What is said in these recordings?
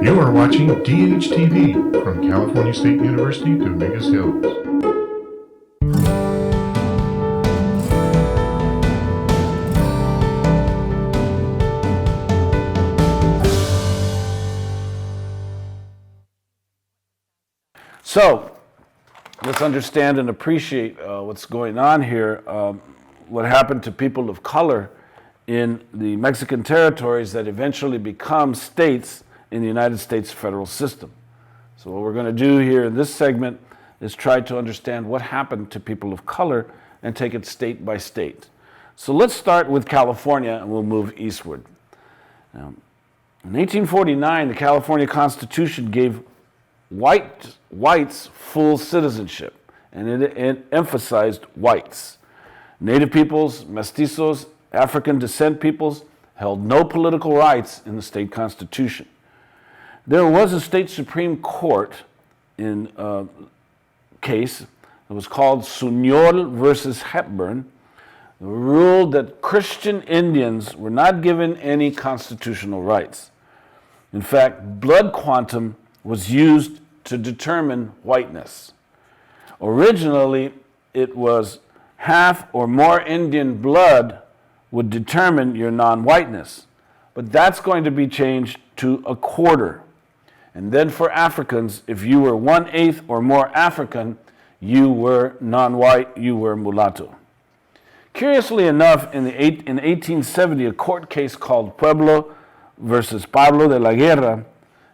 You are watching DHTV from California State University, Dominguez Hills. So, let's understand and appreciate what's going on here, what happened to people of color in the Mexican territories that eventually become states in the United States federal system. So what we're going to do here in this segment is try to understand what happened to people of color and take it state by state. So let's start with California and we'll move eastward. Now, in 1849, the California Constitution gave whites full citizenship, and it emphasized whites. Native peoples, mestizos, African descent peoples held no political rights in the state constitution. There was a state Supreme Court in a case that was called Suñol versus Hepburn, that ruled that Christian Indians were not given any constitutional rights. In fact, blood quantum was used to determine whiteness. Originally, it was half or more Indian blood would determine your non-whiteness, but that's going to be changed to a quarter. And then for Africans, if you were 1/8 or more African, you were non-white, you were mulatto. Curiously enough, in 1870, a court case called Pueblo versus Pablo de la Guerra,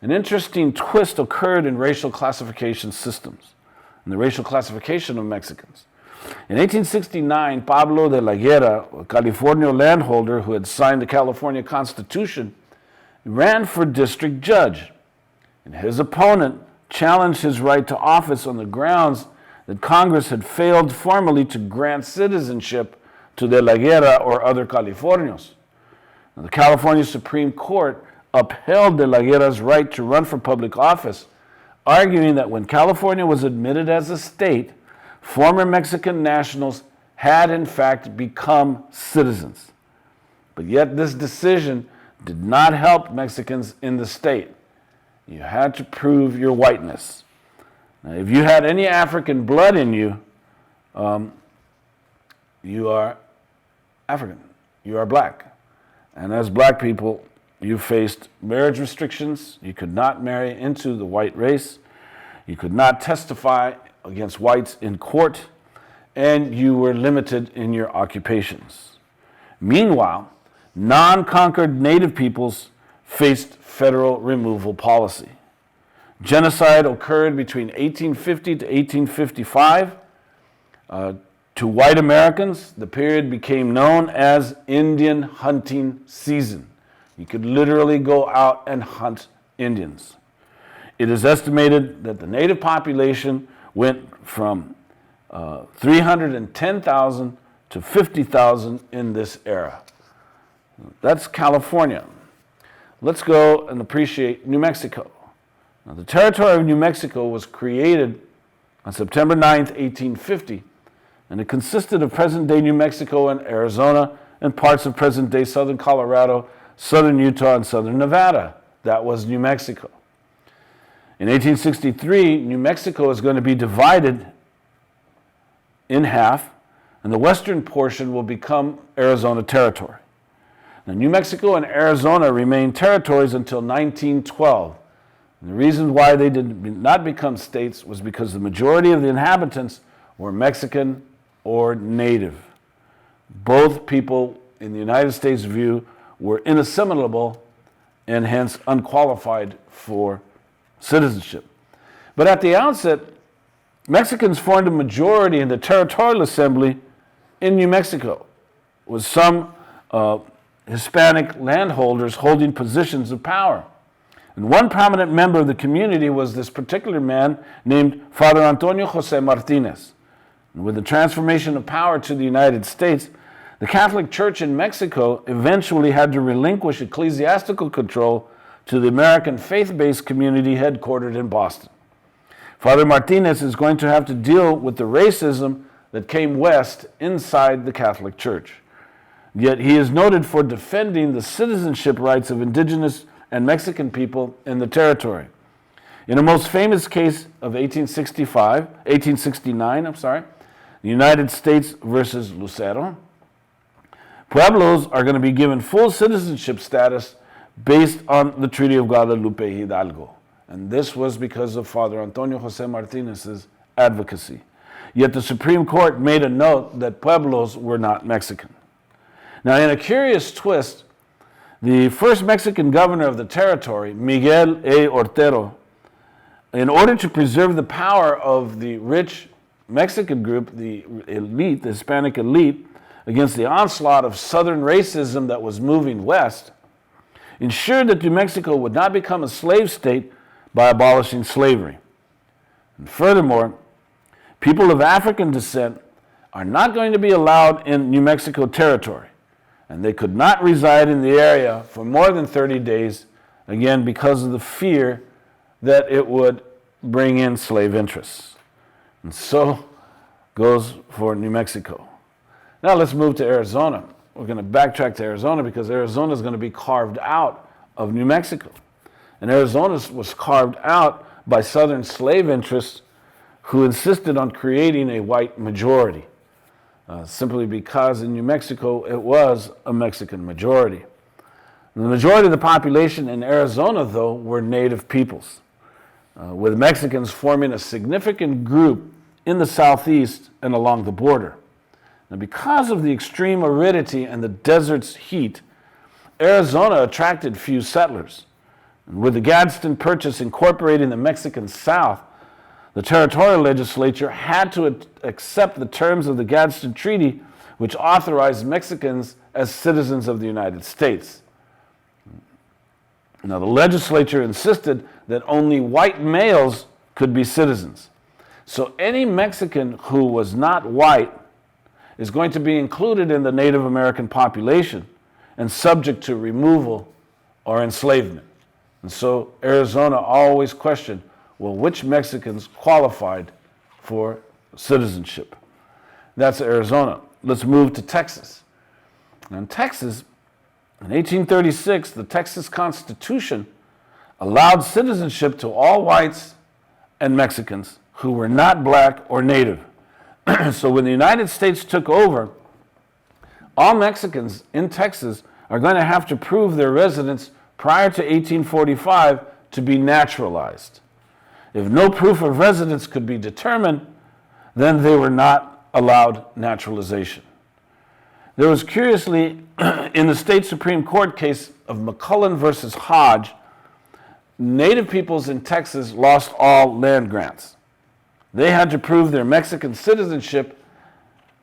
an interesting twist occurred in racial classification systems, in the racial classification of Mexicans. In 1869, Pablo de la Guerra, a California landholder who had signed the California Constitution, ran for district judge. And his opponent challenged his right to office on the grounds that Congress had failed formally to grant citizenship to de la Guerra or other Californios. Now, the California Supreme Court upheld de la Guerra's right to run for public office, arguing that when California was admitted as a state, former Mexican nationals had in fact become citizens. But yet this decision did not help Mexicans in the state. You had to prove your whiteness. Now, if you had any African blood in you, you are African. You are black. And as black people, you faced marriage restrictions. You could not marry into the white race. You could not testify against whites in court, and you were limited in your occupations. Meanwhile, non-conquered native peoples faced federal removal policy. Genocide occurred between 1850 to 1855. To white Americans, the period became known as Indian hunting season. You could literally go out and hunt Indians. It is estimated that the native population went from 310,000 to 50,000 in this era. That's California. Let's go and appreciate New Mexico. Now, the territory of New Mexico was created on September 9th, 1850, and it consisted of present-day New Mexico and Arizona and parts of present-day southern Colorado, southern Utah, and southern Nevada. That was New Mexico. In 1863, New Mexico is going to be divided in half, and the western portion will become Arizona territory. Now, New Mexico and Arizona remained territories until 1912. And the reason why they did not become states was because the majority of the inhabitants were Mexican or native. Both people in the United States' view were inassimilable and hence unqualified for citizenship. But at the outset, Mexicans formed a majority in the territorial assembly in New Mexico, with some Hispanic landholders holding positions of power. And one prominent member of the community was this particular man named Father Antonio Jose Martinez. And with the transformation of power to the United States, the Catholic Church in Mexico eventually had to relinquish ecclesiastical control to the American faith-based community headquartered in Boston. Father Martinez is going to have to deal with the racism that came west inside the Catholic Church. Yet he is noted for defending the citizenship rights of indigenous and Mexican people in the territory. In a most famous case of 1869, the United States versus Lucero, Pueblos are going to be given full citizenship status based on the Treaty of Guadalupe Hidalgo. And this was because of Father Antonio José Martinez's advocacy. Yet the Supreme Court made a note that Pueblos were not Mexican. Now, in a curious twist, the first Mexican governor of the territory, Miguel A. Ortero, in order to preserve the power of the rich Mexican group, the elite, the Hispanic elite, against the onslaught of Southern racism that was moving west, ensured that New Mexico would not become a slave state by abolishing slavery. And furthermore, people of African descent are not going to be allowed in New Mexico territory, and they could not reside in the area for more than 30 days, again, because of the fear that it would bring in slave interests. And so goes for New Mexico. Now let's move to Arizona. We're going to backtrack to Arizona because Arizona is going to be carved out of New Mexico. And Arizona was carved out by Southern slave interests who insisted on creating a white majority, simply because in New Mexico it was a Mexican majority. The majority of the population in Arizona, though, were native peoples, with Mexicans forming a significant group in the southeast and along the border. Now, because of the extreme aridity and the desert's heat, Arizona attracted few settlers. And with the Gadsden Purchase incorporating the Mexican South, the territorial legislature had to accept the terms of the Gadsden Treaty, which authorized Mexicans as citizens of the United States. Now, the legislature insisted that only white males could be citizens. So any Mexican who was not white is going to be included in the Native American population and subject to removal or enslavement. And so Arizona always questioned, well, which Mexicans qualified for citizenship? That's Arizona. Let's move to Texas. Now, in Texas, in 1836, the Texas Constitution allowed citizenship to all whites and Mexicans who were not black or native. So when the United States took over, all Mexicans in Texas are going to have to prove their residence prior to 1845 to be naturalized. If no proof of residence could be determined, then they were not allowed naturalization. There was curiously, in the state Supreme Court case of McCullen versus Hodge, native peoples in Texas lost all land grants. They had to prove their Mexican citizenship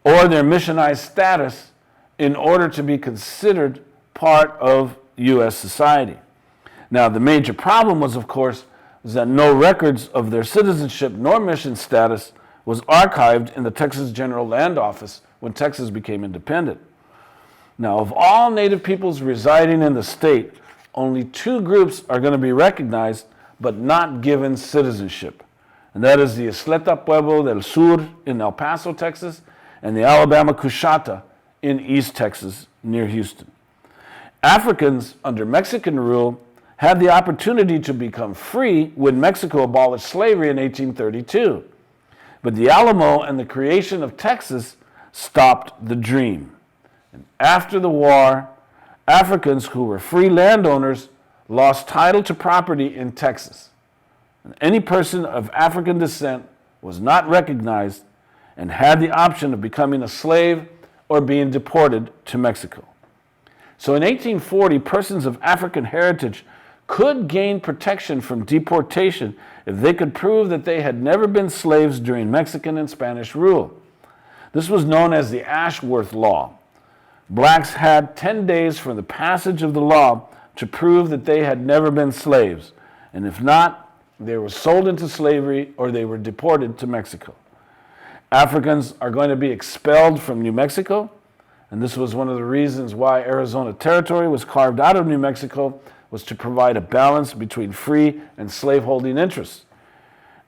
or their missionized status in order to be considered part of U.S. society. Now, the major problem was, of course, that no records of their citizenship nor mission status was archived in the Texas General Land Office when Texas became independent. Now, of all native peoples residing in the state, only two groups are going to be recognized but not given citizenship. And that is the Isleta Pueblo del Sur in El Paso, Texas, and the Alabama Coushatta in East Texas near Houston. Africans under Mexican rule had the opportunity to become free when Mexico abolished slavery in 1832. But the Alamo and the creation of Texas stopped the dream. And after the war, Africans who were free landowners lost title to property in Texas. And any person of African descent was not recognized and had the option of becoming a slave or being deported to Mexico. So in 1840, persons of African heritage could gain protection from deportation if they could prove that they had never been slaves during Mexican and Spanish rule. This was known as the Ashworth Law. Blacks had 10 days from the passage of the law to prove that they had never been slaves, and if not, they were sold into slavery or they were deported to Mexico. Africans are going to be expelled from New Mexico, and this was one of the reasons why Arizona Territory was carved out of New Mexico, was to provide a balance between free and slaveholding interests.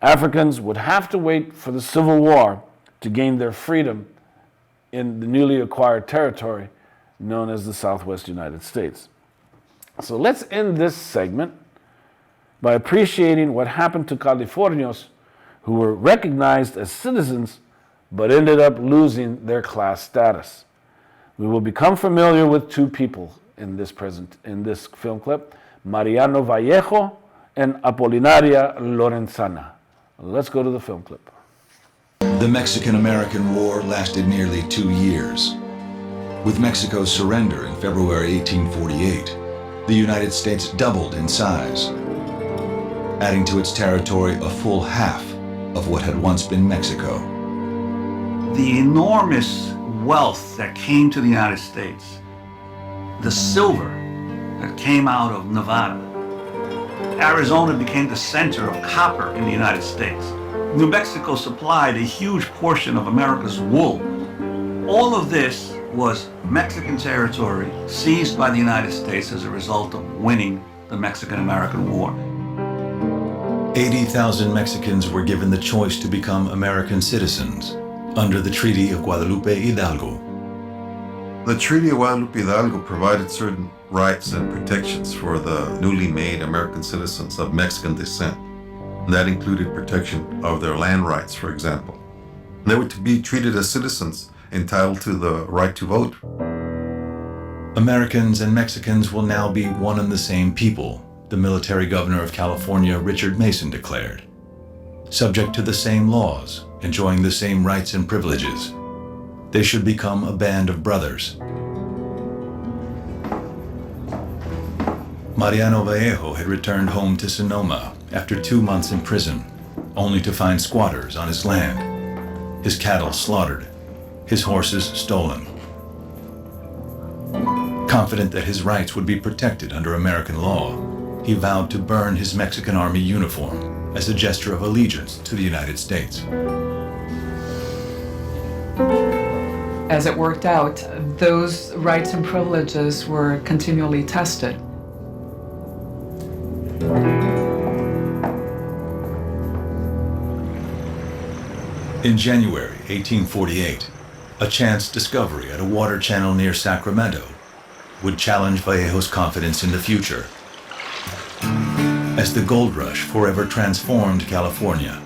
Africans would have to wait for the Civil War to gain their freedom in the newly acquired territory known as the Southwest United States. So let's end this segment by appreciating what happened to Californios who were recognized as citizens but ended up losing their class status. We will become familiar with two people in this film clip, Mariano Vallejo and Apolinaria Lorenzana. Let's go to the film clip. The Mexican-American War lasted nearly 2 years. With Mexico's surrender in February 1848, the United States doubled in size, adding to its territory a full half of what had once been Mexico. The enormous wealth that came to the United States, the silver that came out of Nevada. Arizona became the center of copper in the United States. New Mexico supplied a huge portion of America's wool. All of this was Mexican territory seized by the United States as a result of winning the Mexican-American War. 80,000 Mexicans were given the choice to become American citizens under the Treaty of Guadalupe Hidalgo. The Treaty of Guadalupe Hidalgo provided certain rights and protections for the newly made American citizens of Mexican descent. That included protection of their land rights, for example. They were to be treated as citizens entitled to the right to vote. Americans and Mexicans will now be one and the same people, the military governor of California, Richard Mason, declared. Subject to the same laws, enjoying the same rights and privileges. They should become a band of brothers. Mariano Vallejo had returned home to Sonoma after 2 months in prison, only to find squatters on his land, his cattle slaughtered, his horses stolen. Confident that his rights would be protected under American law, he vowed to burn his Mexican Army uniform as a gesture of allegiance to the United States. As it worked out, those rights and privileges were continually tested. In January 1848, a chance discovery at a water channel near Sacramento would challenge Vallejo's confidence in the future. As the gold rush forever transformed California.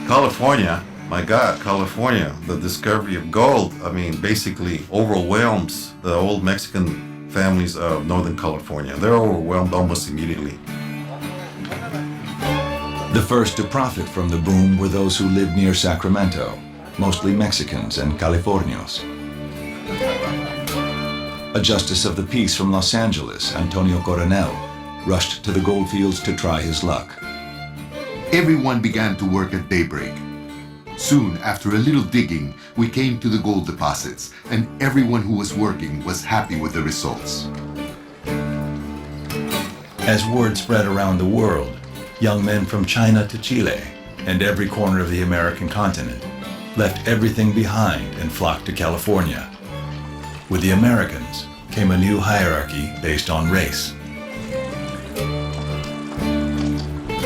California, my God, California, the discovery of gold, basically overwhelms the old Mexican families of Northern California. They're overwhelmed almost immediately. The first to profit from the boom were those who lived near Sacramento, mostly Mexicans and Californios. A justice of the peace from Los Angeles, Antonio Coronel, rushed to the goldfields to try his luck. Everyone began to work at daybreak. Soon, after a little digging, we came to the gold deposits, and everyone who was working was happy with the results. As word spread around the world, young men from China to Chile and every corner of the American continent left everything behind and flocked to California. With the Americans came a new hierarchy based on race.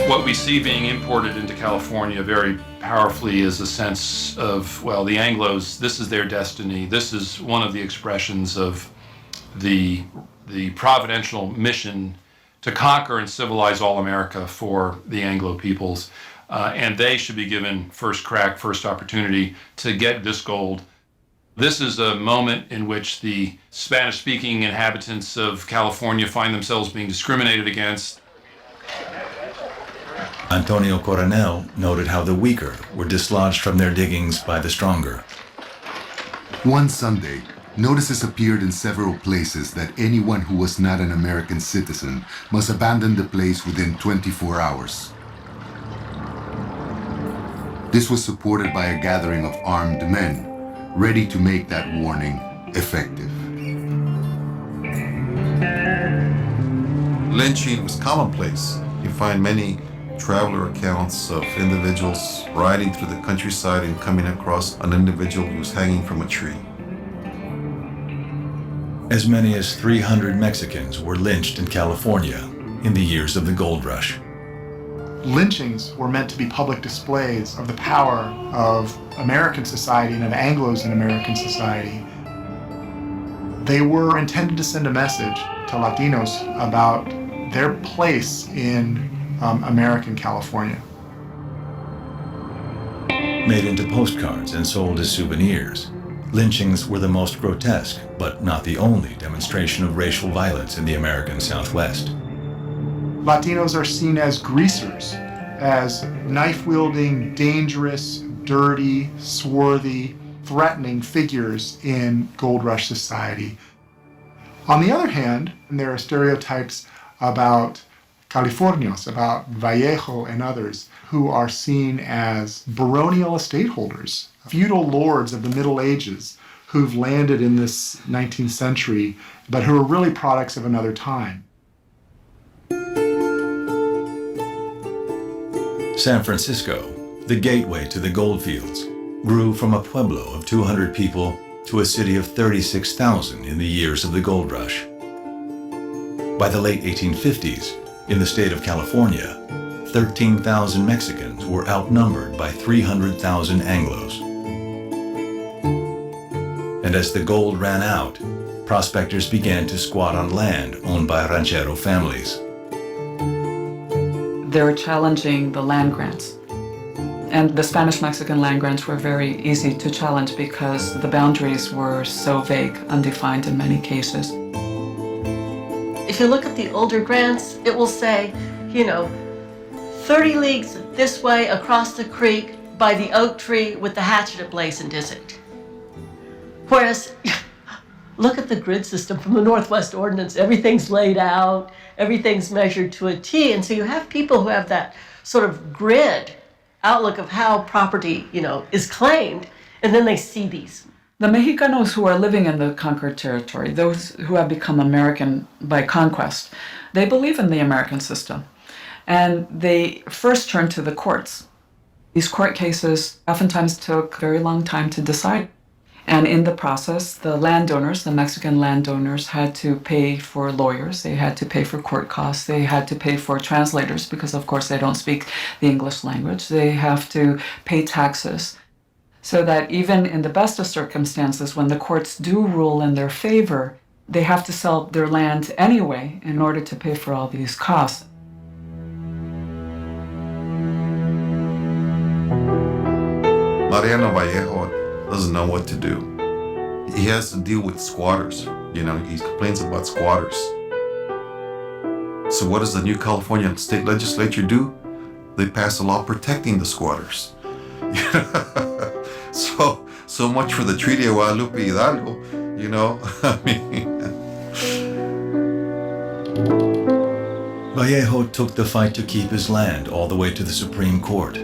What we see being imported into California very powerfully is a sense of, well, the Anglos, this is their destiny. This is one of the expressions of the providential mission to conquer and civilize all America for the Anglo peoples. And they should be given first crack, first opportunity to get this gold. This is a moment in which the Spanish-speaking inhabitants of California find themselves being discriminated against. Antonio Coronel noted how the weaker were dislodged from their diggings by the stronger. One Sunday, notices appeared in several places that anyone who was not an American citizen must abandon the place within 24 hours. This was supported by a gathering of armed men, ready to make that warning effective. Lynching was commonplace. You find many traveler accounts of individuals riding through the countryside and coming across an individual who was hanging from a tree. As many as 300 Mexicans were lynched in California in the years of the gold rush. Lynchings were meant to be public displays of the power of American society and of Anglos in American society. They were intended to send a message to Latinos about their place in American California. Made into postcards and sold as souvenirs, lynchings were the most grotesque, but not the only demonstration of racial violence in the American Southwest. Latinos are seen as greasers, as knife-wielding, dangerous, dirty, swarthy, threatening figures in Gold Rush society. On the other hand, there are stereotypes about Californios, about Vallejo and others, who are seen as baronial estate holders, feudal lords of the Middle Ages who've landed in this 19th century, but who are really products of another time. San Francisco, the gateway to the goldfields, grew from a pueblo of 200 people to a city of 36,000 in the years of the gold rush. By the late 1850s, in the state of California, 13,000 Mexicans were outnumbered by 300,000 Anglos. And as the gold ran out, prospectors began to squat on land owned by ranchero families. They were challenging the land grants. And the Spanish-Mexican land grants were very easy to challenge because the boundaries were so vague, undefined in many cases. If you look at the older grants, it will say, 30 leagues this way across the creek by the oak tree with the hatchet emblazoned in it. Whereas, look at the grid system from the Northwest Ordinance. Everything's laid out, everything's measured to a T, and so you have people who have that sort of grid outlook of how property, is claimed, and then they see these. The Mexicanos who are living in the conquered territory, those who have become American by conquest, they believe in the American system. And they first turn to the courts. These court cases oftentimes took a very long time to decide. And in the process, the landowners, the Mexican landowners, had to pay for lawyers, they had to pay for court costs, they had to pay for translators because, of course, they don't speak the English language. They have to pay taxes. So that even in the best of circumstances, when the courts do rule in their favor, they have to sell their land anyway in order to pay for all these costs. Mariano Vallejo doesn't know what to do. He has to deal with squatters. He complains about squatters. So what does the new California state legislature do? They pass a law protecting the squatters. So much for the Treaty of Guadalupe Hidalgo, Vallejo took the fight to keep his land all the way to the Supreme Court.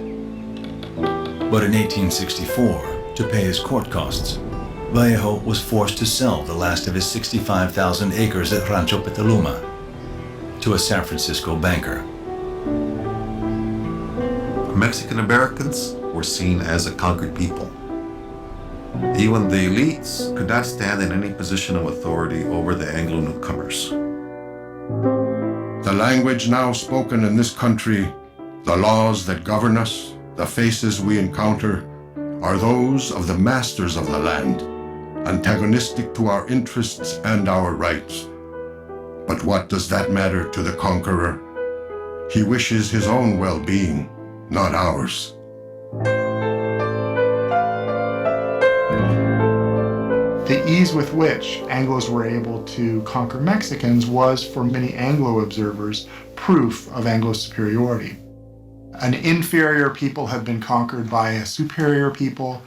But in 1864, to pay his court costs, Vallejo was forced to sell the last of his 65,000 acres at Rancho Petaluma to a San Francisco banker. Mexican Americans were seen as a conquered people. Even the elites could not stand in any position of authority over the Anglo newcomers. The language now spoken in this country, the laws that govern us, the faces we encounter, are those of the masters of the land, antagonistic to our interests and our rights. But what does that matter to the conqueror? He wishes his own well-being, not ours. The ease with which Anglos were able to conquer Mexicans was, for many Anglo observers, proof of Anglo superiority. An inferior people had been conquered by a superior people.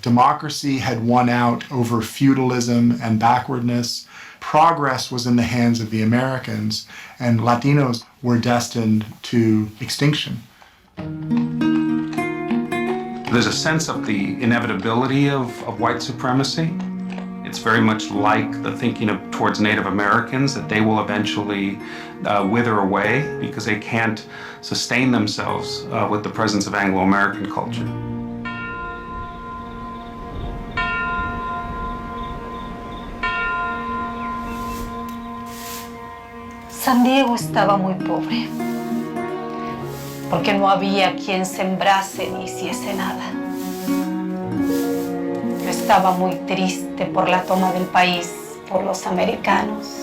Democracy had won out over feudalism and backwardness. Progress was in the hands of the Americans, and Latinos were destined to extinction. There's a sense of the inevitability of white supremacy. It's very much like the thinking towards Native Americans, that they will eventually wither away because they can't sustain themselves with the presence of Anglo-American culture. San Diego estaba muy pobre, porque no había quien sembrase ni hiciese nada. Yo estaba muy triste por la toma del país por los americanos.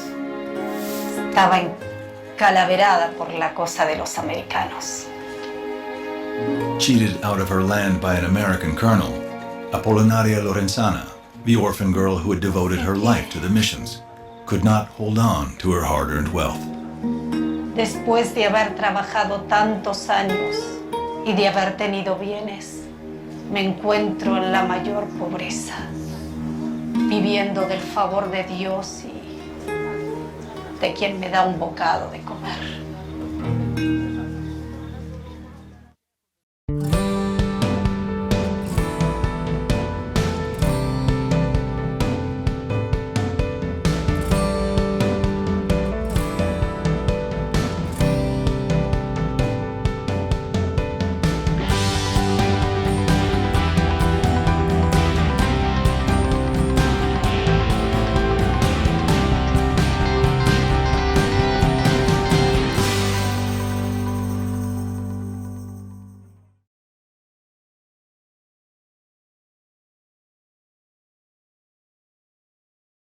Estaba encalaverada por la cosa de los americanos. Cheated out of her land by an American colonel, Apolinaria Lorenzana, the orphan girl who had devoted her life to the missions, could not hold on to her hard-earned wealth. Después de haber trabajado tantos años y de haber tenido bienes, me encuentro en la mayor pobreza, viviendo del favor de Dios y de quien me da un bocado de comer.